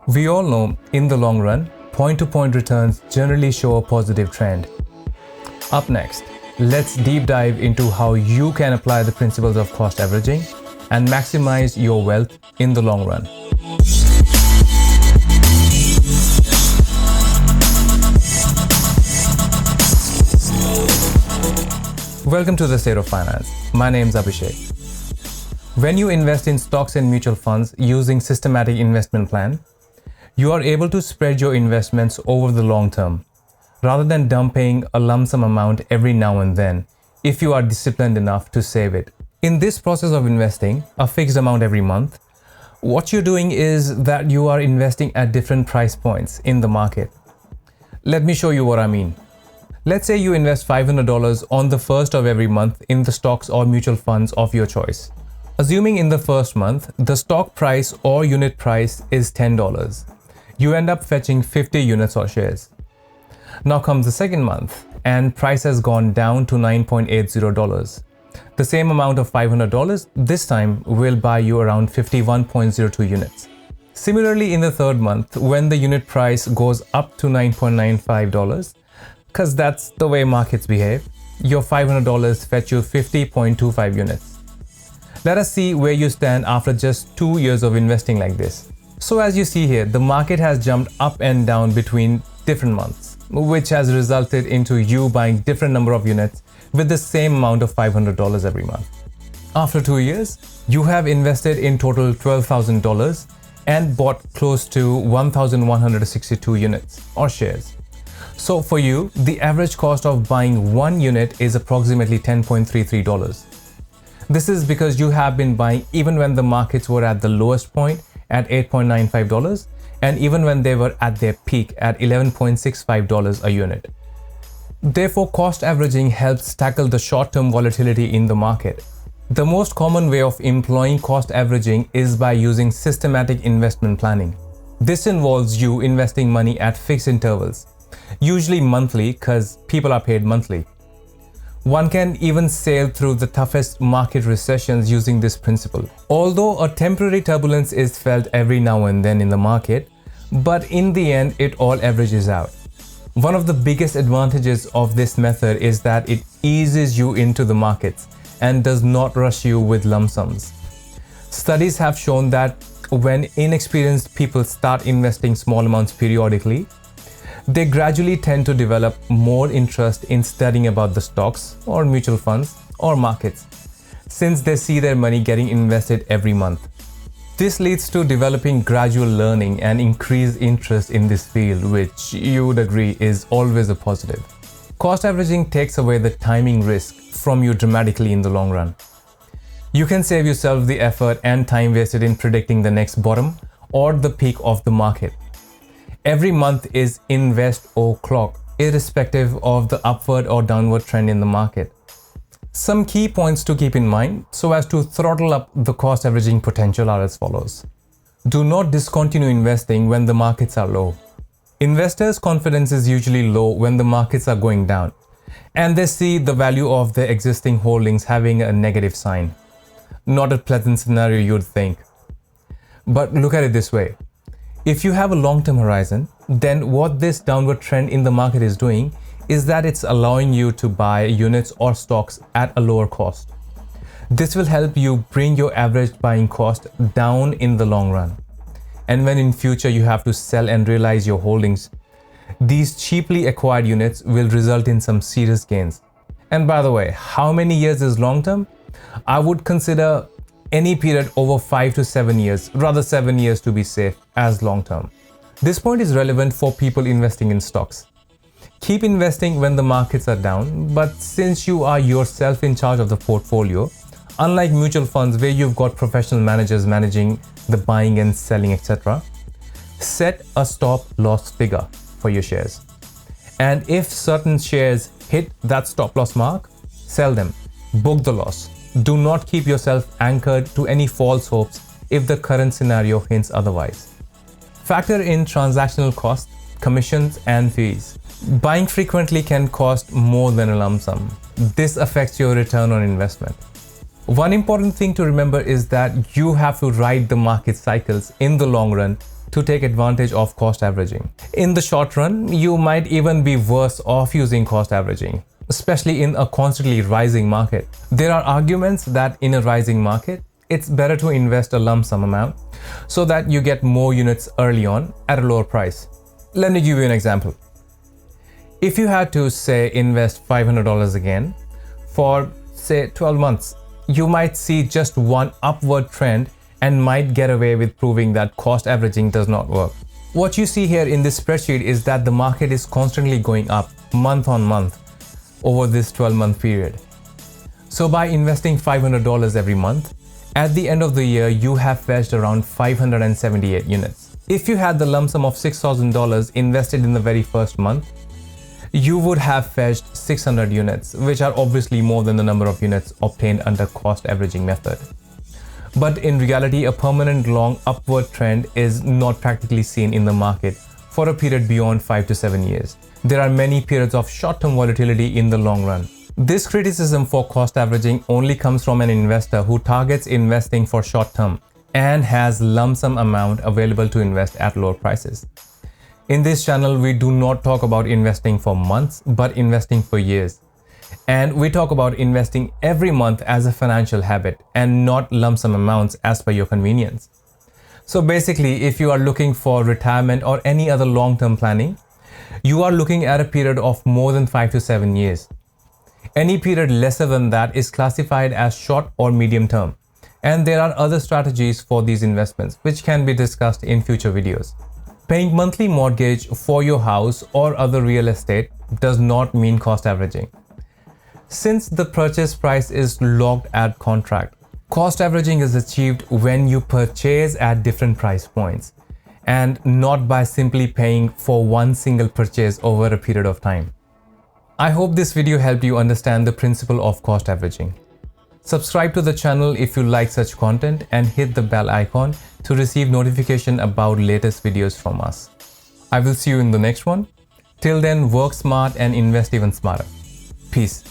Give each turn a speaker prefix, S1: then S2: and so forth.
S1: We all know, in the long run, point-to-point returns generally show a positive trend. Up next, let's deep dive into how you can apply the principles of cost averaging and maximize your wealth in the long run. Welcome to the State of Finance. My name is Abhishek. When you invest in stocks and mutual funds using systematic investment plan, you are able to spread your investments over the long term, rather than dumping a lump sum amount every now and then if you are disciplined enough to save it. In this process of investing a fixed amount every month, what you're doing is that you are investing at different price points in the market. Let me show you what I mean. Let's say you invest $500 on the first of every month in the stocks or mutual funds of your choice. Assuming in the first month, the stock price or unit price is $10. You end up fetching 50 units or shares. Now comes the second month and price has gone down to $9.80. The same amount of $500 this time will buy you around 51.02 units. Similarly, in the third month, when the unit price goes up to $9.95, because that's the way markets behave, your $500 fetch you 50.25 units. Let us see where you stand after just 2 years of investing like this. So as you see here, the market has jumped up and down between different months, which has resulted into you buying different number of units with the same amount of $500 every month. After 2 years, you have invested in total $12,000 and bought close to 1,162 units or shares. So for you, the average cost of buying one unit is approximately $10.33. This is because you have been buying even when the markets were at the lowest point at $8.95 and even when they were at their peak at $11.65 a unit. Therefore, cost averaging helps tackle the short-term volatility in the market. The most common way of employing cost averaging is by using systematic investment planning. This involves you investing money at fixed intervals, usually monthly because people are paid monthly. One can even sail through the toughest market recessions using this principle. Although a temporary turbulence is felt every now and then in the market, but in the end it all averages out. One of the biggest advantages of this method is that it eases you into the markets and does not rush you with lump sums. Studies have shown that when inexperienced people start investing small amounts periodically, they gradually tend to develop more interest in studying about the stocks or mutual funds or markets, since they see their money getting invested every month. This leads to developing gradual learning and increased interest in this field, which you would agree is always a positive. Cost averaging takes away the timing risk from you dramatically in the long run. You can save yourself the effort and time wasted in predicting the next bottom or the peak of the market. Every month is invest or clock, irrespective of the upward or downward trend in the market. Some key points to keep in mind so as to throttle up the cost averaging potential are as follows. Do not discontinue investing when the markets are low. Investors' confidence is usually low when the markets are going down, and they see the value of their existing holdings having a negative sign. Not a pleasant scenario, you'd think. But look at it this way. If you have a long-term horizon, then what this downward trend in the market is doing is that it's allowing you to buy units or stocks at a lower cost. This will help you bring your average buying cost down in the long run. And when in future you have to sell and realize your holdings, these cheaply acquired units will result in some serious gains. And by the way, how many years is long-term? I would consider any period over 5 to 7 years, rather 7 years to be safe, as long term. This point is relevant for people investing in stocks. Keep investing when the markets are down, but since you are yourself in charge of the portfolio, unlike mutual funds where you've got professional managers managing the buying and selling, etc., set a stop loss figure for your shares. And if certain shares hit that stop loss mark, sell them, book the loss. Do not keep yourself anchored to any false hopes if the current scenario hints otherwise. Factor in transactional costs, commissions, and fees. Buying frequently can cost more than a lump sum. This affects your return on investment. One important thing to remember is that you have to ride the market cycles in the long run to take advantage of cost averaging. In the short run, you might even be worse off using cost averaging, especially in a constantly rising market. There are arguments that in a rising market, it's better to invest a lump sum amount so that you get more units early on at a lower price. Let me give you an example. If you had to, say, invest $500 again for, say, 12 months, you might see just one upward trend and might get away with proving that cost averaging does not work. What you see here in this spreadsheet is that the market is constantly going up month on month over this 12-month period. So by investing $500 every month, at the end of the year, you have fetched around 578 units. If you had the lump sum of $6,000 invested in the very first month, you would have fetched 600 units, which are obviously more than the number of units obtained under cost averaging method. But in reality, a permanent long upward trend is not practically seen in the market for a period beyond 5 to 7 years. There are many periods of short-term volatility in the long run. This criticism for cost averaging only comes from an investor who targets investing for short-term and has lump sum amount available to invest at lower prices. In this channel, we do not talk about investing for months, but investing for years. And we talk about investing every month as a financial habit and not lump sum amounts as per your convenience. So basically, if you are looking for retirement or any other long-term planning, you are looking at a period of more than 5 to 7 years. Any period lesser than that is classified as short or medium term. And there are other strategies for these investments, which can be discussed in future videos. Paying monthly mortgage for your house or other real estate does not mean cost averaging. Since the purchase price is locked at contract, cost averaging is achieved when you purchase at different price points and not by simply paying for one single purchase over a period of time. I hope this video helped you understand the principle of cost averaging. Subscribe to the channel if you like such content and hit the bell icon to receive notification about latest videos from us. I will see you in the next one. Till then, work smart and invest even smarter. Peace.